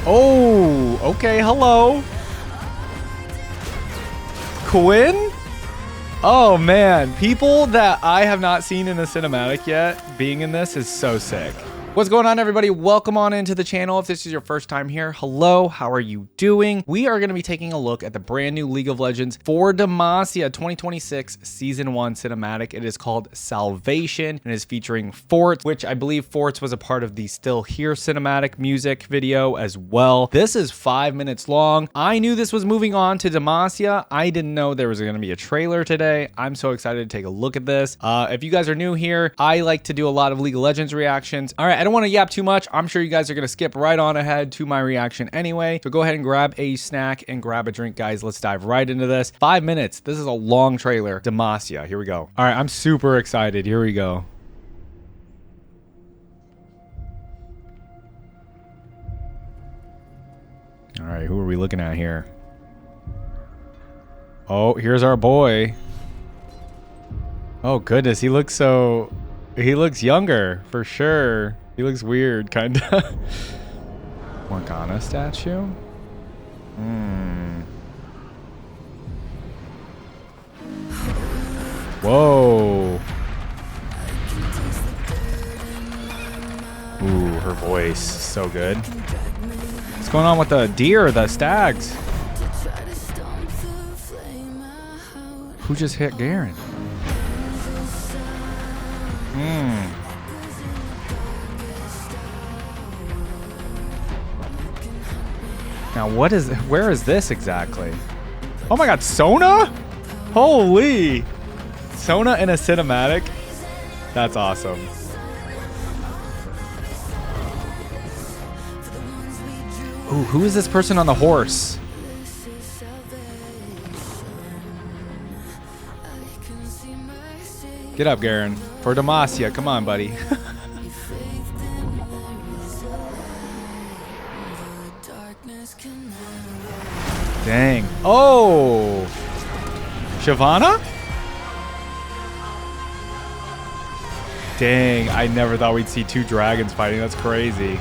Oh, okay. Hello. QUINN? Oh, man. People that I have not seen in a cinematic yet being in this is so sick. What's going on, everybody? Welcome on into the channel. If this is your first time here, hello, how are you doing? We are going to be taking a look at the brand new League of Legends for Demacia 2026 Season 1 cinematic. It is called Salvation and is featuring Forts, which I believe Forts was a part of the Still Here cinematic music video as well. This is 5 minutes long. I knew this was moving on to Demacia. I didn't know there was going to be a trailer today. I'm so excited to take a look at this. If you guys are new here, I like to do a lot of League of Legends reactions. All right, I don't want to yap too much. I'm sure you guys are going to skip right on ahead to my reaction anyway. So go ahead and grab a snack and grab a drink, guys. Let's dive right into this. 5 minutes. This is a long trailer. Demacia. Here we go. All right, I'm super excited. Here we go. All right, who are we looking at here? Oh, here's our boy. Oh, goodness. He looks younger for sure. He looks weird, kind of. Morgana statue? Whoa. Ooh, her voice. So good. What's going on with the deer, the stags? Who just hit Garen? Now where is this exactly? Oh my god, SONA? Holy! SONA in a cinematic? That's awesome. Ooh, who is this person on the horse? Get up, Garen. For Demacia, come on, buddy. Dang. Oh! Shyvana? Dang, I never thought we'd see two dragons fighting. That's crazy.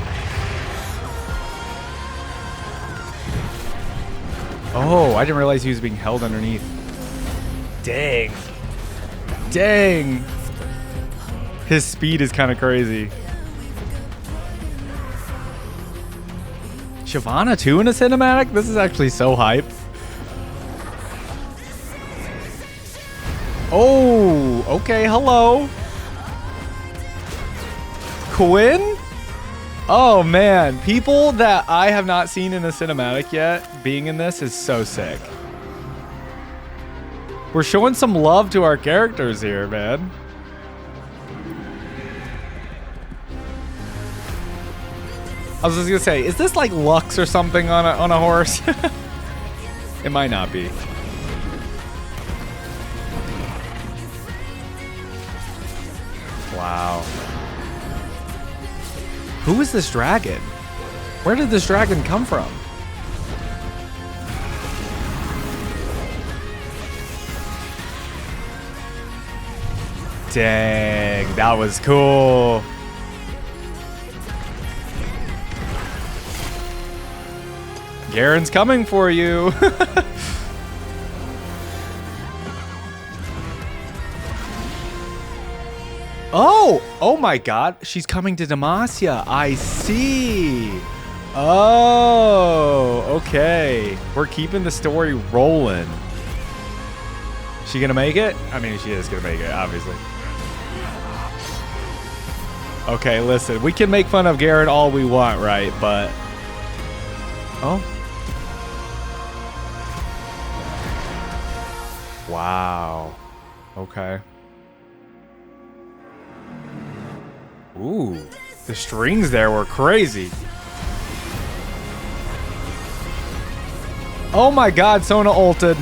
Oh, I didn't realize he was being held underneath. Dang. Dang. His speed is kind of crazy. Shyvana too in a cinematic? This is actually so hype. Oh, okay, hello. QUINN? Oh man, people that I have not seen in a cinematic yet being in this is so sick. We're showing some love to our characters here, man. I was just gonna say, is this like Lux or something on a horse? It might not be. Wow. Who is this dragon? Where did this dragon come from? Dang, that was cool. Garen's coming for you. Oh my god. She's coming to Demacia. I see. Oh, okay. We're keeping the story rolling. She gonna make it? I mean, she is gonna make it, obviously. Okay, listen. We can make fun of Garen all we want, right? But... Oh. Wow. Okay. Ooh. The strings there were crazy. Oh my god, Sona ulted.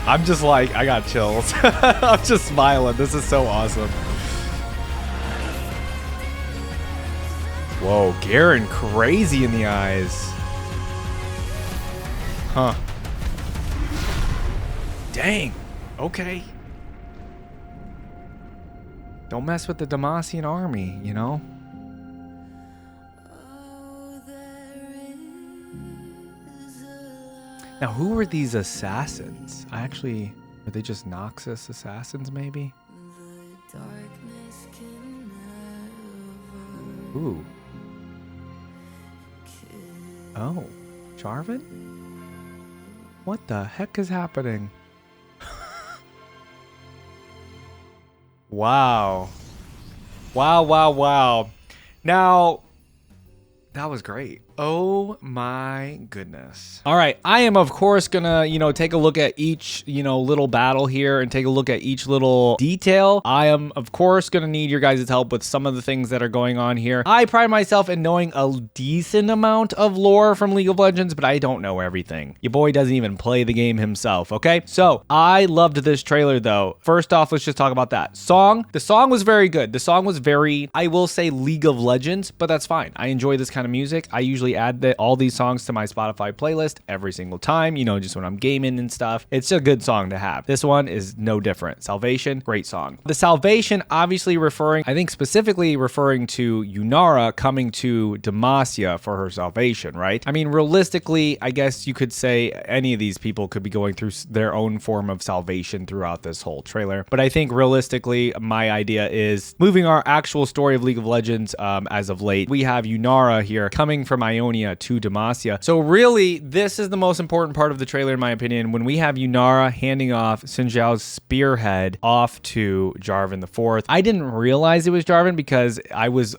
I'm just like, I got chills. I'm just smiling. This is so awesome. Whoa, Garen crazy in the eyes. Huh. Dang. Okay. Don't mess with the Demacian army, you know? Now, who were these assassins? Were they just Noxus assassins, maybe? Ooh. Oh, Jarvan? What the heck is happening? Wow. Wow. Now, that was great. Oh my goodness. All right. I am, of course, gonna, take a look at each, little battle here and take a look at each little detail. I am, of course, gonna need your guys' help with some of the things that are going on here. I pride myself in knowing a decent amount of lore from League of Legends, but I don't know everything. Your boy doesn't even play the game himself, okay? So, I loved this trailer, though. First off, let's just talk about that. The song was very good. The song was very, I will say, League of Legends, but that's fine. I enjoy this kind of music. I usually add all these songs to my Spotify playlist every single time, just when I'm gaming and stuff. It's a good song to have. This one is no different. Salvation, great song. The Salvation obviously specifically referring to Yunara coming to Demacia for her salvation, right? I mean, realistically, I guess you could say any of these people could be going through their own form of salvation throughout this whole trailer. But I think realistically, my idea is moving our actual story of League of Legends as of late. We have Yunara here coming from Ionia to Demacia. So really, this is the most important part of the trailer, in my opinion, when we have Yunara handing off Xin Zhao's spearhead off to Jarvan the Fourth. I didn't realize it was Jarvan because I was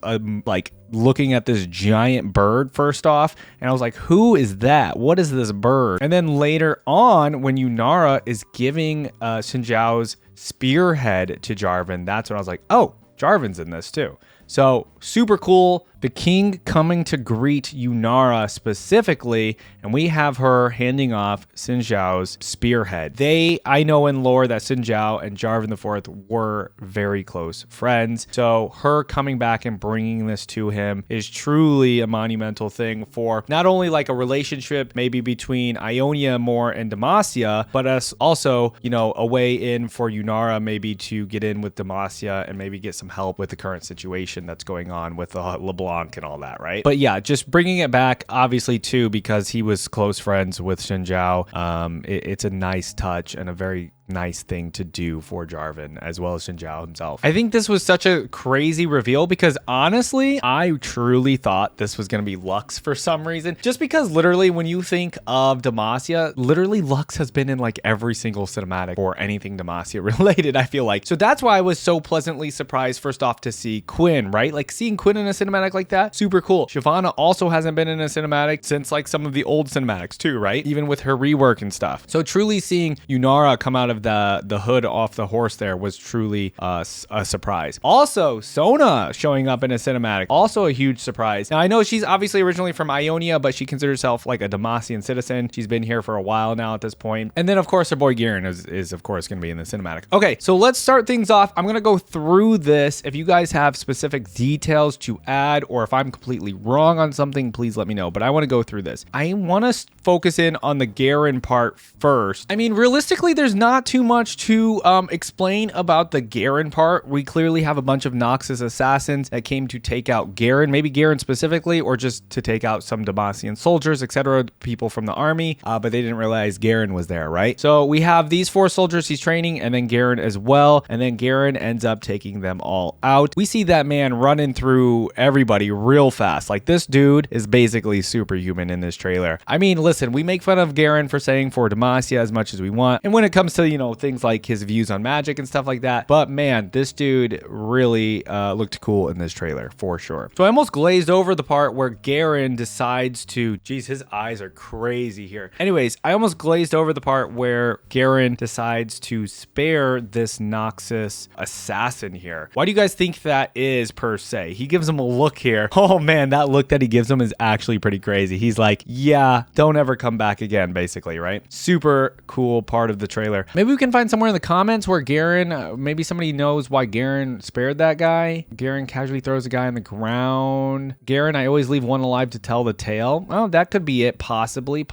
looking at this giant bird first off, and I was like, who is that? What is this bird? And then later on, when Yunara is giving Xin Zhao's spearhead to Jarvan, that's when I was like, oh, Jarvan's in this too. So super cool. The king coming to greet Yunara specifically, and we have her handing off Xin Zhao's spearhead. I know in lore that Xin Zhao and Jarvan the Fourth were very close friends. So her coming back and bringing this to him is truly a monumental thing for not only like a relationship maybe between Ionia more and Demacia, but us also, a way in for Yunara maybe to get in with Demacia and maybe get some help with the current situation that's going on with LeBlanc and all that, right? But yeah, just bringing it back, obviously, too, because he was close friends with Xin Zhao. It's a nice touch and a very nice thing to do for Jarvan as well as Xin Zhao himself. I think this was such a crazy reveal because honestly, I truly thought this was going to be Lux for some reason. Just because literally when you think of Demacia, literally Lux has been in like every single cinematic or anything Demacia related, I feel like. So that's why I was so pleasantly surprised first off to see Quinn, right? Like seeing Quinn in a cinematic like that, super cool. Shyvana also hasn't been in a cinematic since like some of the old cinematics too, right? Even with her rework and stuff. So truly seeing Yunara come out of the hood off the horse there was truly a surprise. Also, Sona showing up in a cinematic, also a huge surprise. Now I know she's obviously originally from Ionia, but she considers herself like a Demacian citizen. She's been here for a while now at this point. And then of course her boy Garen is of course going to be in the cinematic. Okay, so let's start things off. I'm going to go through this. If you guys have specific details to add, or if I'm completely wrong on something, please let me know. But I want to go through this. I want to focus in on the Garen part first. I mean, realistically, there's not too much to explain about the Garen part. We clearly have a bunch of Noxus assassins that came to take out Garen, maybe Garen specifically, or just to take out some Demacian soldiers, etc., people from the army, but they didn't realize Garen was there, right? So we have these 4 soldiers he's training, and then Garen as well, and then Garen ends up taking them all out. We see that man running through everybody real fast. Like, this dude is basically superhuman in this trailer. I mean, listen, we make fun of Garen for saying for Demacia as much as we want, and when it comes to, you know, things like his views on magic and stuff like that, but man, this dude really looked cool in this trailer for sure. So I almost glazed over the part where Garen decides to, geez, his eyes are crazy here. Anyways, I almost glazed over the part where Garen decides to spare this Noxus assassin here. Why do you guys think that is per se? He gives him a look here. Oh man, that look that he gives him is actually pretty crazy. He's like, yeah, don't ever come back again, basically, right? Super cool part of the trailer. Maybe Maybe we can find somewhere in the comments where Garen, maybe somebody knows why Garen spared that guy. Garen casually throws a guy on the ground. Garen, I always leave one alive to tell the tale. Oh, that could be it. Possibly.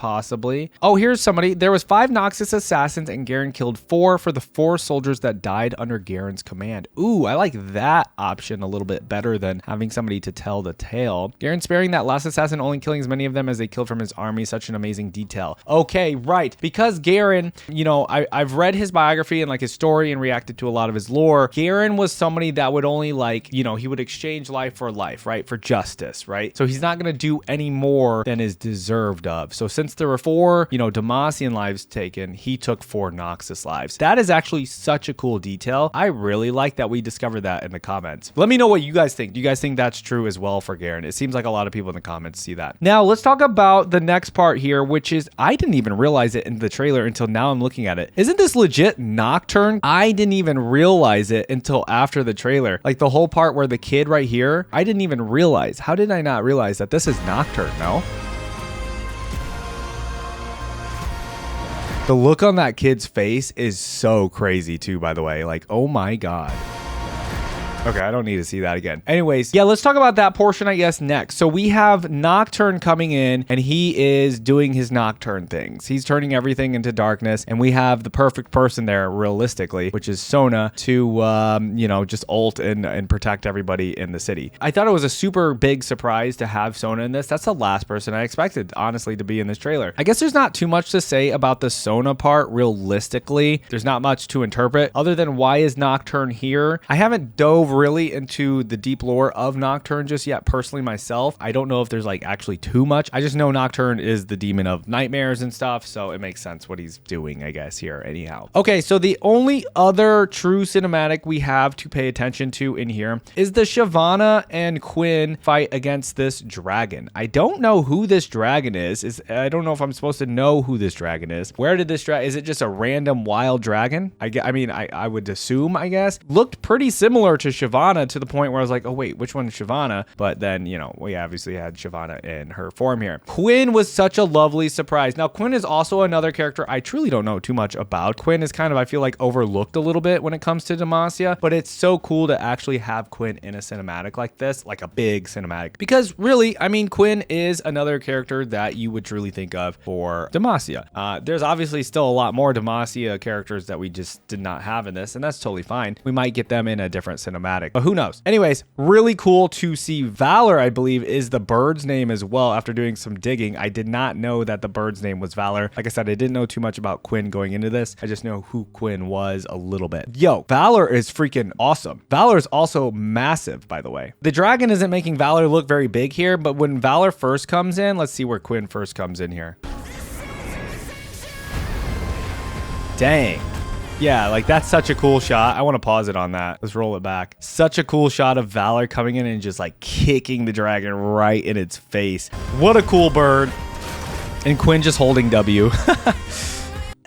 Oh, here's somebody. There was 5 Noxus assassins and Garen killed 4 for the 4 soldiers that died under Garen's command. Ooh, I like that option a little bit better than having somebody to tell the tale. Garen sparing that last assassin, only killing as many of them as they killed from his army. Such an amazing detail. Okay, right. Because Garen, you know, I've read his biography and like his story and reacted to a lot of his lore. Garen was somebody that would only like, you know, he would exchange life for life, right? For justice, right? So he's not going to do any more than is deserved of. So since there were 4, you know, Demacian lives taken, he took 4 Noxus lives. That is actually such a cool detail. I really like that we discovered that in the comments. Let me know what you guys think. Do you guys think that's true as well for Garen? It seems like a lot of people in the comments see that. Now let's talk about the next part here, which is I didn't even realize it in the trailer until now I'm looking at it. Isn't this legit Nocturne? I didn't even realize it until after the trailer. Like the whole part where the kid right here, I didn't even realize. How did I not realize that this is Nocturne? No? The look on that kid's face is so crazy too, by the way. Like, oh my God. Okay, I don't need to see that again. Anyways, yeah, let's talk about that portion, I guess, next. So we have Nocturne coming in, and he is doing his Nocturne things. He's turning everything into darkness, and we have the perfect person there, realistically, which is Sona, to, you know, just ult and protect everybody in the city. I thought it was a super big surprise to have Sona in this. That's the last person I expected, honestly, to be in this trailer. I guess there's not too much to say about the Sona part, realistically. There's not much to interpret, other than why is Nocturne here? I haven't dove really into the deep lore of Nocturne just yet, personally myself. I don't know if there's like actually too much. I just know Nocturne is the demon of nightmares and stuff, so it makes sense what he's doing, I guess, here anyhow. Okay, so the only other true cinematic we have to pay attention to in here is the Shyvana and Quinn fight against this dragon. I don't know who this dragon is. I don't know if I'm supposed to know who this dragon is. Where did this dragon, is it just a random wild dragon? I mean, I would assume, I guess. Looked pretty similar to Shyvana to the point where I was like, oh wait, which one is Shyvana? But then, you know, we obviously had Shyvana in her form here. Quinn was such a lovely surprise. Now, Quinn is also another character I truly don't know too much about. Quinn is kind of, I feel like, overlooked a little bit when it comes to Demacia, but it's so cool to actually have Quinn in a cinematic like this, like a big cinematic. Because really, I mean, Quinn is another character that you would truly think of for Demacia. There's obviously still a lot more Demacia characters that we just did not have in this, and that's totally fine. We might get them in a different cinematic, but who knows? Anyways, really cool to see Valor, I believe, is the bird's name as well. After doing some digging, I did not know that the bird's name was Valor. Like I said, I didn't know too much about Quinn going into this. I just know who Quinn was a little bit. Yo, Valor is freaking awesome. Valor is also massive, by the way. The dragon isn't making Valor look very big here, but when Valor first comes in, let's see where Quinn first comes in here. Dang. Yeah, like that's such a cool shot. I want to pause it on that. Let's roll it back. Such a cool shot of Valor coming in and just like kicking the dragon right in its face. What a cool bird. And Quinn just holding W.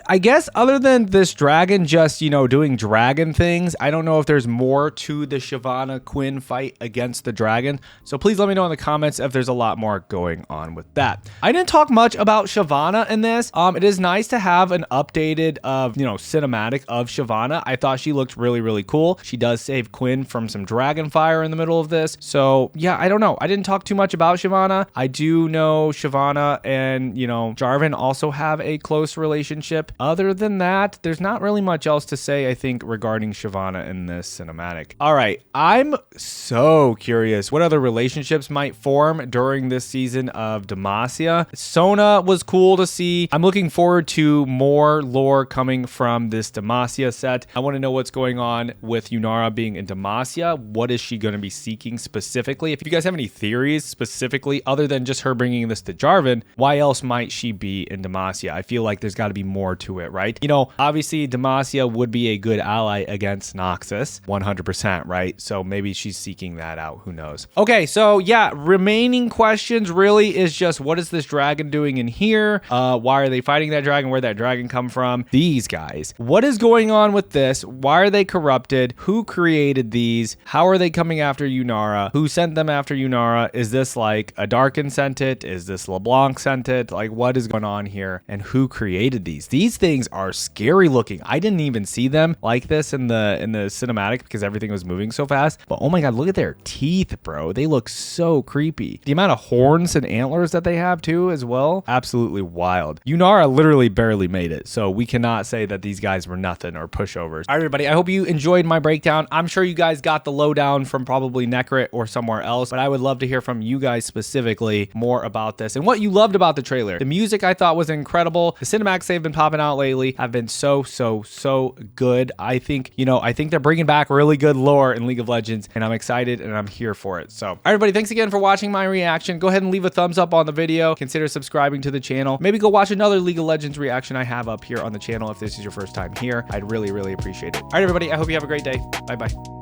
I guess other than this dragon just, you know, doing dragon things, I don't know if there's more to the Shyvana Quinn fight against the dragon. So please let me know in the comments if there's a lot more going on with that. I didn't talk much about Shyvana in this. It is nice to have an updated, cinematic of Shyvana. I thought she looked really, really cool. She does save Quinn from some dragon fire in the middle of this. So yeah, I don't know. I didn't talk too much about Shyvana. I do know Shyvana and, you know, Jarvan also have a close relationship. Other than that, there's not really much else to say, I think, regarding Shyvana in this cinematic. All right, I'm so curious what other relationships might form during this season of Demacia. Sona was cool to see. I'm looking forward to more lore coming from this Demacia set. I want to know what's going on with Yunara being in Demacia. What is she going to be seeking specifically? If you guys have any theories specifically, other than just her bringing this to Jarvan, why else might she be in Demacia? I feel like there's got to be more to it, right? You know, obviously Demacia would be a good ally against Noxus, 100%, right? So maybe she's seeking that out. Who knows? Okay, so yeah, remaining questions really is just what is this dragon doing in here? Why are they fighting that dragon? Where'd that dragon come from? These guys. What is going on with this? Why are they corrupted? Who created these? How are they coming after Yunara? Who sent them after Yunara? Is this like a Darkin sent it? Is this LeBlanc sent it? Like what is going on here? And who created these? These these things are scary looking. I didn't even see them like this in the cinematic because everything was moving so fast. But oh my god, look at their teeth, bro. They look so creepy. The amount of horns and antlers that they have too as well, absolutely wild. Yunara literally barely made it, so we cannot say that these guys were nothing or pushovers. All right, everybody, I hope you enjoyed my breakdown. I'm sure you guys got the lowdown from probably Necrit or somewhere else, but I would love to hear from you guys specifically more about this and what you loved about the trailer. The music I thought was incredible. The cinematics they've been popping out lately have been so good. I think they're bringing back really good lore in League of Legends, and I'm excited and I'm here for it. So, all right, everybody, thanks again for watching my reaction. Go ahead and leave a thumbs up on the video. Consider subscribing to the channel. Maybe go watch another League of Legends reaction I have up here on the channel if this is your first time here. I'd really appreciate it. All right, everybody, I hope you have a great day. Bye-bye.